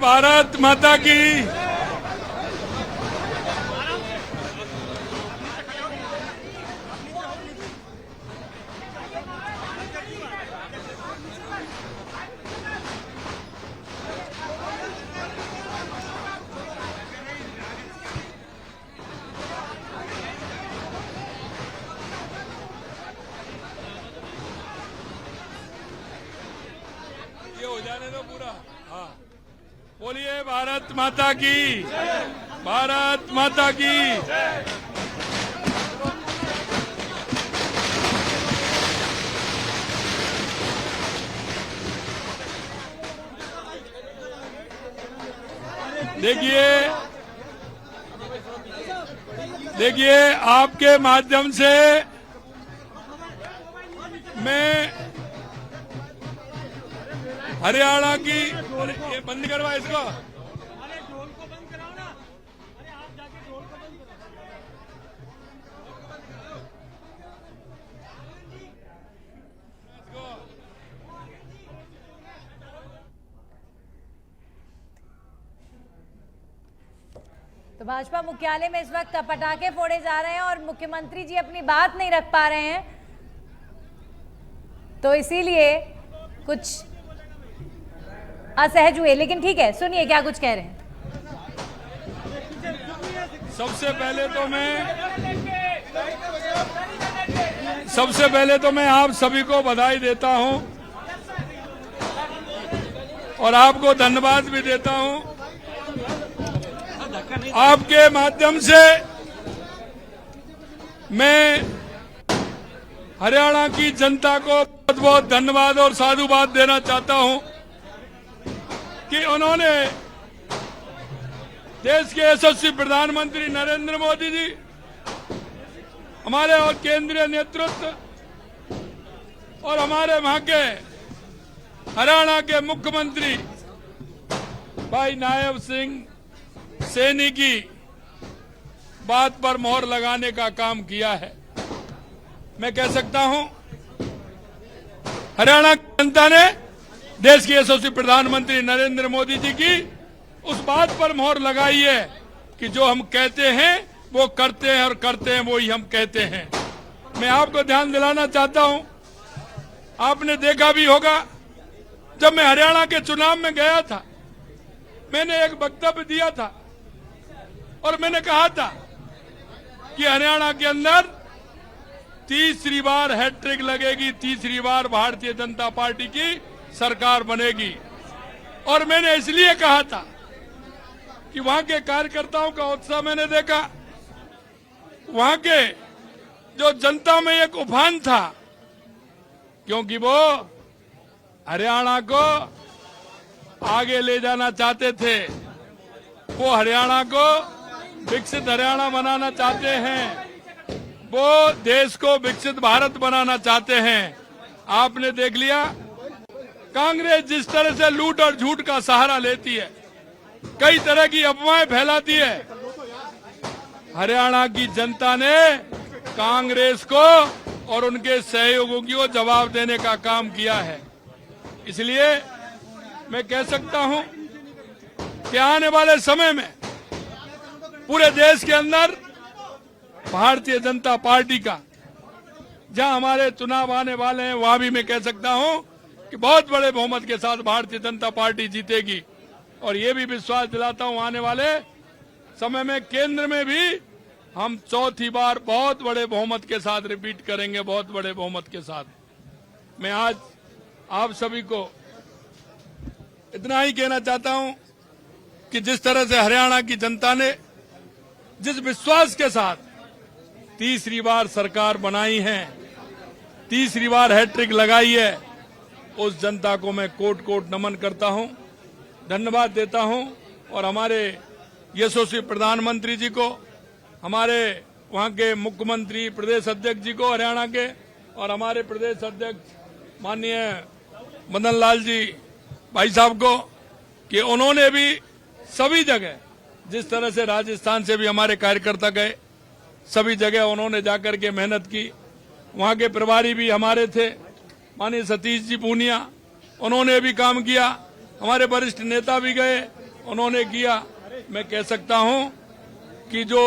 भारत माता की। ये हो जाने दो पूरा। हाँ, बोलिए भारत माता की। भारत माता की। देखिए आपके माध्यम से मैं हरियाणा की, ये बंद करवा इसको। अरे ढोल को बंद कराओ ना। अरे आप जाके ढोल को बंद कराओ। तो भाजपा मुख्यालय में इस वक्त पटाखे फोड़े जा रहे हैं और मुख्यमंत्री जी अपनी बात नहीं रख पा रहे हैं, तो इसीलिए कुछ असहज हुए। लेकिन ठीक है, सुनिए क्या कुछ कह रहे हैं। सबसे पहले तो मैं आप सभी को बधाई देता हूं और आपको धन्यवाद भी देता हूं। आपके माध्यम से मैं हरियाणा की जनता को बहुत बहुत धन्यवाद और साधुवाद देना चाहता हूं कि उन्होंने देश के यशस्वी प्रधानमंत्री नरेंद्र मोदी जी, हमारे और केंद्रीय नेतृत्व और हमारे वहां के हरियाणा के मुख्यमंत्री भाई नायब सिंह सैनी की बात पर मोहर लगाने का काम किया है। मैं कह सकता हूं हरियाणा की जनता ने देश के यशस्वी प्रधानमंत्री नरेंद्र मोदी जी की उस बात पर मोहर लगाई है कि जो हम कहते हैं वो करते हैं और करते हैं वो ही हम कहते हैं। मैं आपको ध्यान दिलाना चाहता हूं, आपने देखा भी होगा जब मैं हरियाणा के चुनाव में गया था, मैंने एक वक्तव्य दिया था और मैंने कहा था कि हरियाणा के अंदर तीसरी बार हैट्रिक लगेगी, तीसरी बार भारतीय जनता पार्टी की सरकार बनेगी। और मैंने इसलिए कहा था कि वहां के कार्यकर्ताओं का उत्साह मैंने देखा, वहां के जो जनता में एक उफान था, क्योंकि वो हरियाणा को आगे ले जाना चाहते थे, वो हरियाणा को विकसित हरियाणा बनाना चाहते हैं, वो देश को विकसित भारत बनाना चाहते हैं। आपने देख लिया कांग्रेस जिस तरह से लूट और झूठ का सहारा लेती है, कई तरह की अफवाहें फैलाती है, हरियाणा की जनता ने कांग्रेस को और उनके सहयोगियों को जवाब देने का काम किया है। इसलिए मैं कह सकता हूं कि आने वाले समय में पूरे देश के अंदर भारतीय जनता पार्टी का जहां हमारे चुनाव आने वाले हैं, वहां भी मैं कह सकता हूं कि बहुत बड़े बहुमत के साथ भारतीय जनता पार्टी जीतेगी। और ये भी विश्वास दिलाता हूं आने वाले समय में केंद्र में भी हम चौथी बार बहुत बड़े बहुमत के साथ रिपीट करेंगे, बहुत बड़े बहुमत के साथ। मैं आज आप सभी को इतना ही कहना चाहता हूं कि जिस तरह से हरियाणा की जनता ने जिस विश्वास के साथ तीसरी बार सरकार बनाई है, तीसरी बार हैट्रिक लगाई है, उस जनता को मैं कोट कोट नमन करता हूं, धन्यवाद देता हूं। और हमारे यशस्वी प्रधानमंत्री जी को, हमारे वहां के मुख्यमंत्री प्रदेश अध्यक्ष जी को हरियाणा के, और हमारे प्रदेश अध्यक्ष माननीय मदन लाल जी भाई साहब को, कि उन्होंने भी सभी जगह, जिस तरह से राजस्थान से भी हमारे कार्यकर्ता गए, सभी जगह उन्होंने जाकर के मेहनत की। वहां के प्रभारी भी हमारे थे माननीय सतीश जी पूनिया, उन्होंने भी काम किया। हमारे वरिष्ठ नेता भी गए, उन्होंने किया, मैं कह सकता हूं कि जो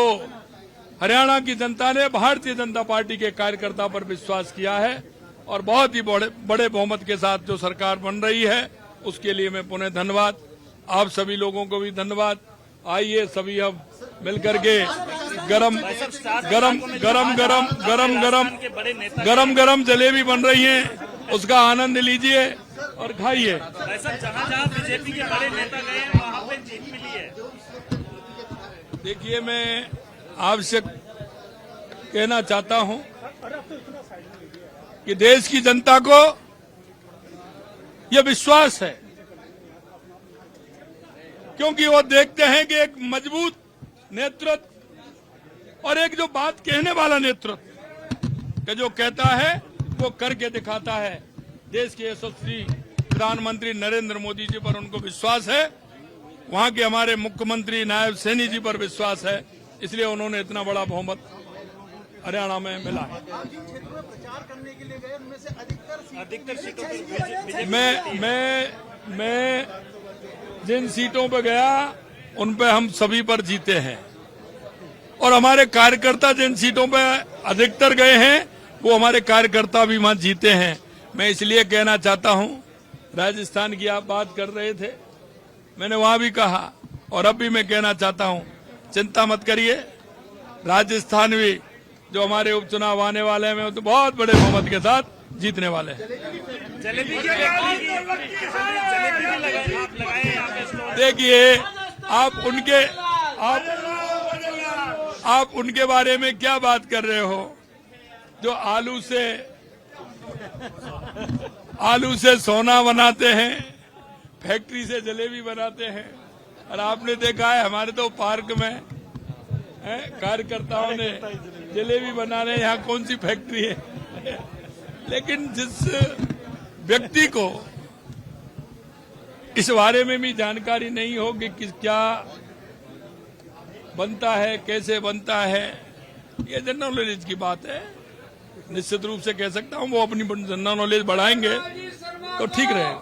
हरियाणा की जनता ने भारतीय जनता पार्टी के कार्यकर्ता पर विश्वास किया है और बहुत ही बड़े बहुमत के साथ जो सरकार बन रही है, उसके लिए मैं पुनः धन्यवाद, आप सभी लोगों को भी धन्यवाद। आइए सभी अब मिलकर के गरम जलेबी बन रही है, उसका आनंद लीजिए और खाइए। जहाँ बीजेपी के बड़े नेता गए हैं वहाँ पे जीत मिली है। देखिए, मैं आपसे कहना चाहता हूं कि देश की जनता को यह विश्वास है, क्योंकि वो देखते हैं कि एक मजबूत नेतृत्व और एक जो बात कहने वाला नेतृत्व कि जो कहता है वो करके दिखाता है। देश के यशस्वी प्रधानमंत्री नरेंद्र मोदी जी पर उनको विश्वास है, वहां के हमारे मुख्यमंत्री नायब सैनी जी पर विश्वास है, इसलिए उन्होंने इतना बड़ा बहुमत हरियाणा में मिला है। प्रचार करने के लिए गए, उनमें से अधिकतर सीटों पर मैं जिन सीटों पर गया उन पे हम सभी पर जीते हैं, और हमारे कार्यकर्ता जिन सीटों पे अधिकतर गए हैं वो हमारे कार्यकर्ता भी वहां जीते हैं। मैं इसलिए कहना चाहता हूं, राजस्थान की आप बात कर रहे थे, मैंने वहां भी कहा और अब भी मैं कहना चाहता हूं, चिंता मत करिए, राजस्थान भी जो हमारे उपचुनाव आने वाले हैं वो तो बहुत बड़े बहुमत के साथ जीतने वाले हैं। देखिए, आप उनके बारे में क्या बात कर रहे हो जो आलू से सोना बनाते हैं, फैक्ट्री से जलेबी बनाते हैं। और आपने देखा है हमारे तो पार्क में कार्यकर्ताओं ने जलेबी बनाने, यहाँ कौन सी फैक्ट्री है। लेकिन जिस व्यक्ति को इस बारे में भी जानकारी नहीं हो कि क्या बनता है, कैसे बनता है, ये जनरल नॉलेज की बात है। निश्चित रूप से कह सकता हूँ वो अपनी जनरल नॉलेज बढ़ाएंगे तो ठीक रहेगा।